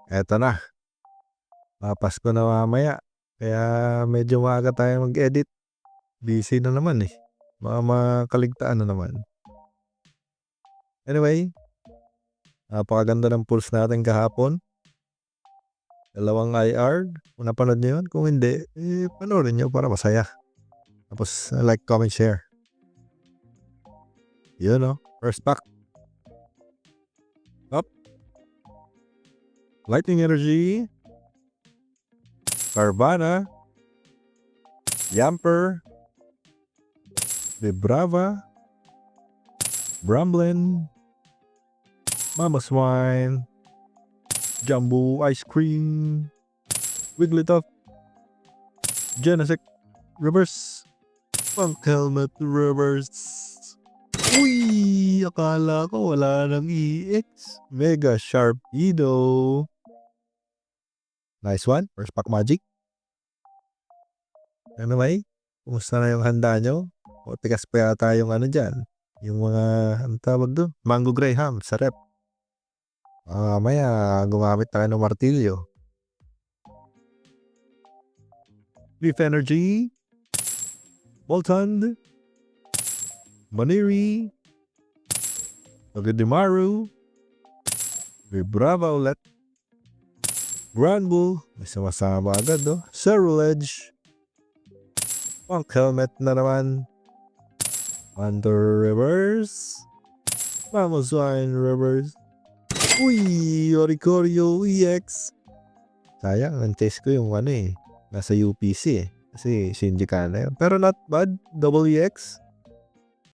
Eto na, papasko na mamaya. Kaya medyo maaga tayong mag-edit. Busy na naman eh. Baka makaligtaan na naman. Anyway, napakaganda ng pulse natin kahapon. 2 IR. Kung napanood nyo yun, kung hindi, panoorin nyo para masaya. Tapos like, comment, share. Yun o, first pack. Up. Lightning Energy. Carvana. Yamper. Vibrava. Bramblin. Mama Swine. Jumbo Ice Cream. Wigglytuff. Genesec Reverse. Punk Helmet Reverse. Uy! Akala ko wala nang EX. Mega Sharpedo. Nice one. First pack magic. Anyway, kumusta na yung handa nyo? O tigas pa yata yung ano dyan. Yung mga, ano tawag doon? Mango Graham sa rep. Mamaya gumamit tayo ng martilyo. Leaf Energy. Bolton. Maniri. Togedemaru. Vibrava ulit. Granbull. May sama-sama agad do. Cerulege. Punk Helmet na naman. Hunter Reverse. Mamoswine Reverse. Uy! Oricorio EX. Sayang, ang-taste ko yung ano eh. Nasa UPC eh. Kasi Shinji ka na yun. Pero not bad. Double EX.